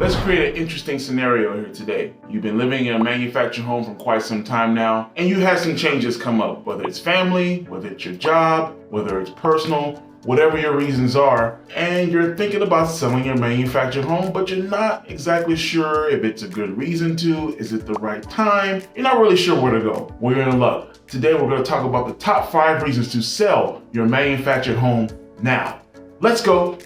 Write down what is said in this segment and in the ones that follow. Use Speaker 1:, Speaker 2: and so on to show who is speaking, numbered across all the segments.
Speaker 1: Let's create an interesting scenario here today. You've been living in a manufactured home for quite some time now, and you had some changes come up, whether it's family, whether it's your job, whether it's personal, whatever your reasons are, and you're thinking about selling your manufactured home, but you're not exactly sure if it's a good reason to, is it the right time? You're not really sure where to go. Well, you're in luck. Today, we're gonna talk about the top 5 reasons to sell your manufactured home now. Let's go.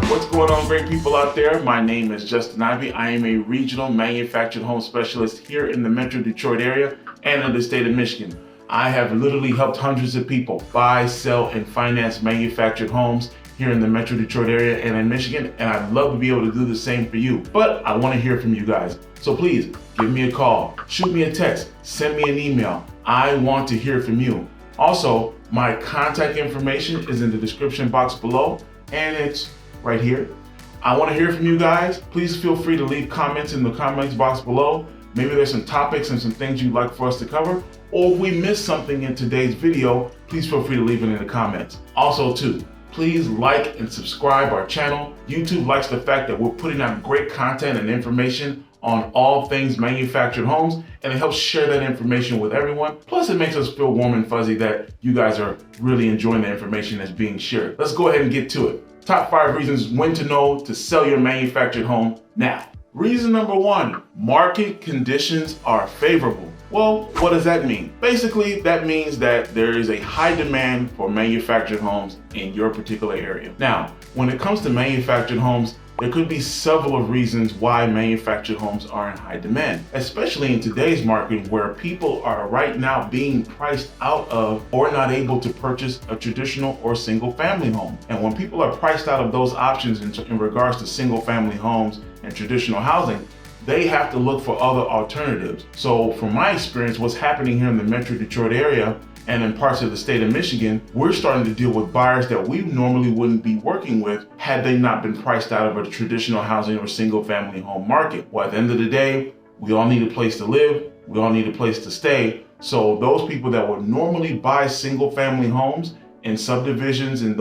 Speaker 1: What's going on, great people out there? My name is Justin Ivy. I am a regional manufactured home specialist here in the Metro Detroit area and in the state of Michigan. I have literally helped hundreds of people buy, sell, and finance manufactured homes here in the Metro Detroit area and in Michigan, and I'd love to be able to do the same for you. But I want to hear from you guys. So please give me a call, shoot me a text, send me an email. I want to hear from you. Also, my contact information is in the description box below, and it's right here. I want to hear from you guys. Please feel free to leave comments in the comments box below. Maybe there's some topics and some things you'd like for us to cover, or if we missed something in today's video, please feel free to leave it in the comments. Also too, please like and subscribe our channel. YouTube likes the fact that we're putting out great content and information on all things manufactured homes, and it helps share that information with everyone. Plus, it makes us feel warm and fuzzy that you guys are really enjoying the information that's being shared. Let's go ahead and get to it. Top 5 reasons when to know to sell your manufactured home now. Reason number 1, market conditions are favorable. Well, what does that mean? Basically, that means that there is a high demand for manufactured homes in your particular area. Now, when it comes to manufactured homes, there could be several reasons why manufactured homes are in high demand, especially in today's market where people are right now being priced out of or not able to purchase a traditional or single family home. And when people are priced out of those options in regards to single family homes and traditional housing, they have to look for other alternatives. So from my experience, what's happening here in the Metro Detroit area and in parts of the state of Michigan, we're starting to deal with buyers that we normally wouldn't be working with had they not been priced out of a traditional housing or single family home market. Well, at the end of the day, we all need a place to live. We all need a place to stay. So those people that would normally buy single family homes in subdivisions in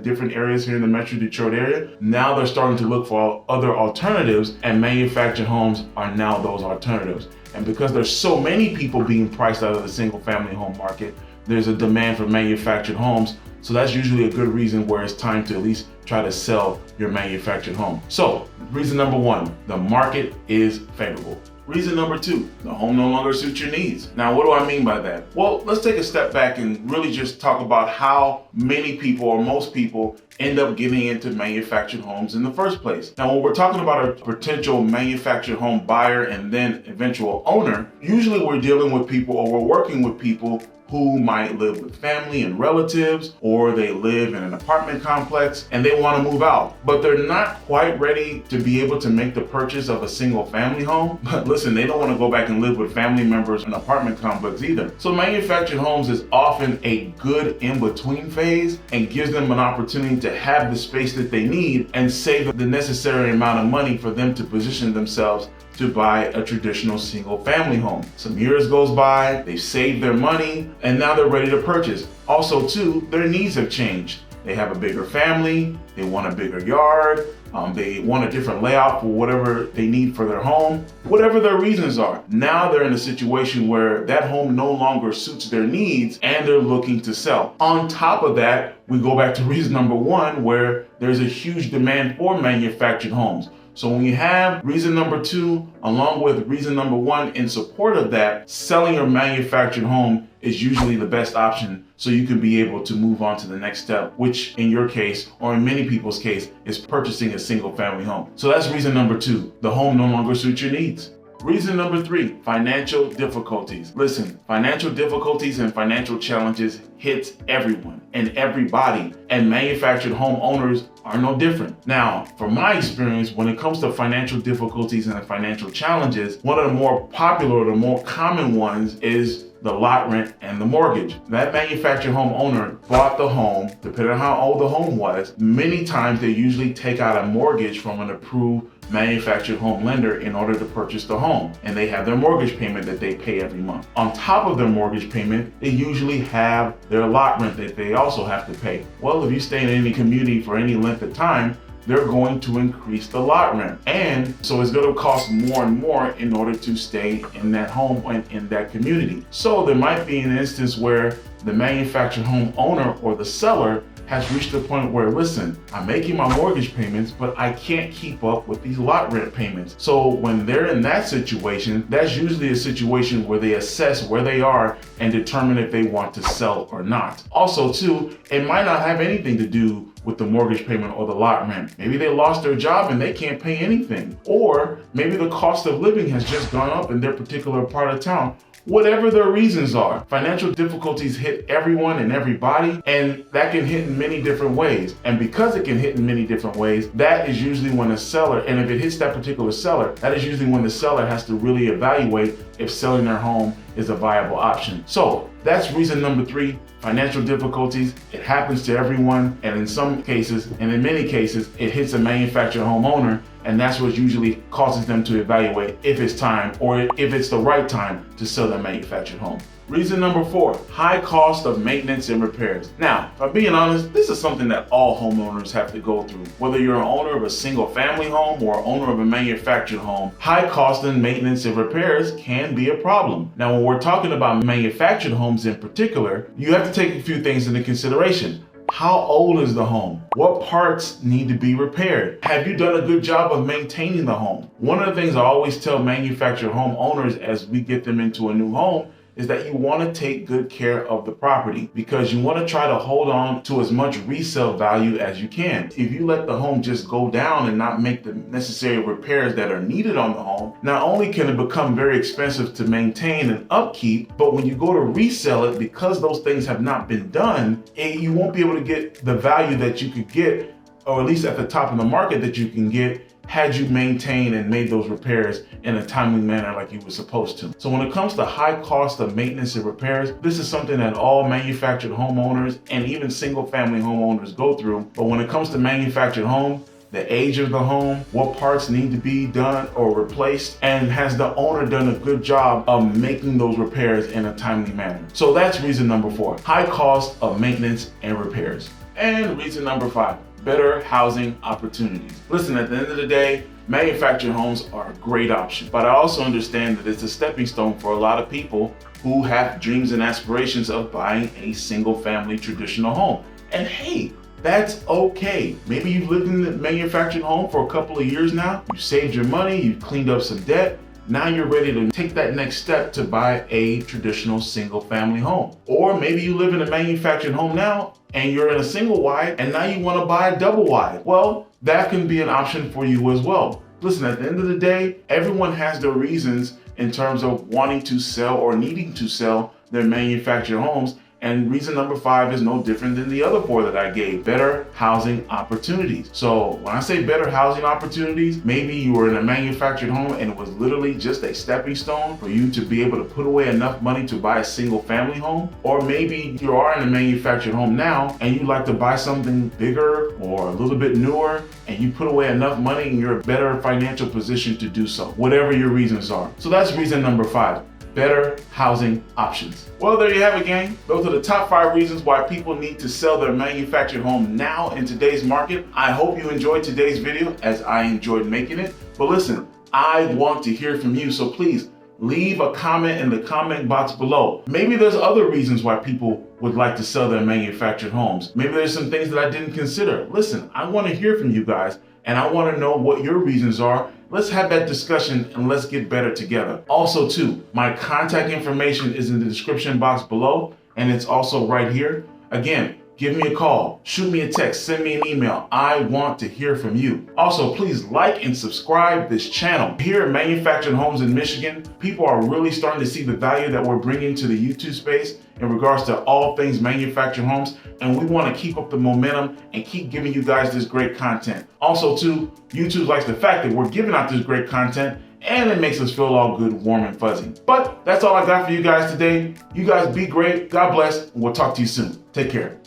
Speaker 1: different areas here in the Metro Detroit area, now they're starting to look for other alternatives, and manufactured homes are now those alternatives. And because there's so many people being priced out of the single family home market, there's a demand for manufactured homes. So that's usually a good reason where it's time to at least try to sell your manufactured home. So reason number 1, the market is favorable. Reason number 2, the home no longer suits your needs. Now, what do I mean by that? Well, let's take a step back and really just talk about how many people or most people end up getting into manufactured homes in the first place. Now, when we're talking about a potential manufactured home buyer and then eventual owner, usually we're dealing with people or we're working with people who might live with family and relatives, or they live in an apartment complex and they want to move out, but they're not quite ready to be able to make the purchase of a single family home. But listen, they don't want to go back and live with family members in an apartment complex either. So manufactured homes is often a good in-between phase and gives them an opportunity to have the space that they need and save the necessary amount of money for them to position themselves to buy a traditional single family home. Some years goes by, they've saved their money, and now they're ready to purchase. Also too, their needs have changed. They have a bigger family, they want a bigger yard, they want a different layout for whatever they need for their home, whatever their reasons are. Now they're in a situation where that home no longer suits their needs and they're looking to sell. On top of that, we go back to reason number 1, where there's a huge demand for manufactured homes. So when you have reason number 2, along with reason number 1 in support of that, selling your manufactured home is usually the best option so you can be able to move on to the next step, which in your case, or in many people's case, is purchasing a single family home. So that's reason number 2, the home no longer suits your needs. Reason number 3, financial difficulties. Listen, financial difficulties and financial challenges hits everyone and everybody, and manufactured home owners are no different. Now, from my experience, when it comes to financial difficulties and financial challenges, one of the more popular or the more common ones is the lot rent, and the mortgage. That manufactured home owner bought the home, depending on how old the home was. Many times they usually take out a mortgage from an approved manufactured home lender in order to purchase the home, and they have their mortgage payment that they pay every month. On top of their mortgage payment, they usually have their lot rent that they also have to pay. Well, if you stay in any community for any length of time, they're going to increase the lot rent. And so it's going to cost more and more in order to stay in that home and in that community. So there might be an instance where the manufactured home owner or the seller has reached the point where, listen, I'm making my mortgage payments, but I can't keep up with these lot rent payments. So when they're in that situation, that's usually a situation where they assess where they are and determine if they want to sell or not. Also too, it might not have anything to do with the mortgage payment or the lot rent. Maybe they lost their job and they can't pay anything. Or maybe the cost of living has just gone up in their particular part of town. Whatever their reasons are, financial difficulties hit everyone and everybody, and that can hit in many different ways. And because it can hit in many different ways, that is usually when a seller, and if it hits that particular seller, that is usually when the seller has to really evaluate if selling their home is a viable option. So that's reason number 3, financial difficulties. It happens to everyone, and in some cases, and in many cases, it hits a manufactured home owner, and that's what usually causes them to evaluate if it's time or if it's the right time to sell their manufactured home. Reason number 4, high cost of maintenance and repairs. Now, if I'm being honest, this is something that all homeowners have to go through. Whether you're an owner of a single family home or owner of a manufactured home, high cost in maintenance and repairs can be a problem. Now, when we're talking about manufactured homes in particular, you have to take a few things into consideration. How old is the home? What parts need to be repaired? Have you done a good job of maintaining the home? One of the things I always tell manufactured home owners as we get them into a new home is that you want to take good care of the property because you want to try to hold on to as much resale value as you can. If you let the home just go down and not make the necessary repairs that are needed on the home, not only can it become very expensive to maintain and upkeep, but when you go to resell it, because those things have not been done, you won't be able to get the value that you could get, or at least at the top of the market that you can get, had you maintained and made those repairs in a timely manner like you were supposed to. So when it comes to high cost of maintenance and repairs, this is something that all manufactured homeowners and even single family homeowners go through. But when it comes to manufactured home, the age of the home, what parts need to be done or replaced, and has the owner done a good job of making those repairs in a timely manner. So that's reason number 4, high cost of maintenance and repairs. And reason number 5, better housing opportunities. Listen, at the end of the day, manufactured homes are a great option, but I also understand that it's a stepping stone for a lot of people who have dreams and aspirations of buying a single family traditional home. And hey, that's okay. Maybe you've lived in the manufactured home for a couple of years now, you saved your money, you cleaned up some debt, now you're ready to take that next step to buy a traditional single family home. Or maybe you live in a manufactured home now and you're in a single wide and now you want to buy a double wide. Well, that can be an option for you as well. Listen, at the end of the day, everyone has their reasons in terms of wanting to sell or needing to sell their manufactured homes. And reason number 5 is no different than the other 4 that I gave, better housing opportunities. So when I say better housing opportunities, maybe you were in a manufactured home and it was literally just a stepping stone for you to be able to put away enough money to buy a single family home. Or maybe you are in a manufactured home now and you'd like to buy something bigger or a little bit newer and you put away enough money and you're in a better financial position to do so, whatever your reasons are. So that's reason number 5. Better housing options. Well, there you have it, gang. Those are the top 5 reasons why people need to sell their manufactured home now in today's market. I hope you enjoyed today's video as I enjoyed making it. But listen, I want to hear from you, so please leave a comment in the comment box below. Maybe there's other reasons why people would like to sell their manufactured homes. Maybe there's some things that I didn't consider. Listen, I want to hear from you guys and I want to know what your reasons are. Let's have that discussion and let's get better together. Also too, my contact information is in the description box below and it's also right here. Again, give me a call, shoot me a text, send me an email. I want to hear from you. Also, please like and subscribe this channel. Here at Manufactured Homes in Michigan, people are really starting to see the value that we're bringing to the YouTube space in regards to all things manufactured homes, and we want to keep up the momentum and keep giving you guys this great content. Also too, YouTube likes the fact that we're giving out this great content and it makes us feel all good, warm, and fuzzy. But that's all I got for you guys today. You guys be great. God bless. And we'll talk to you soon. Take care.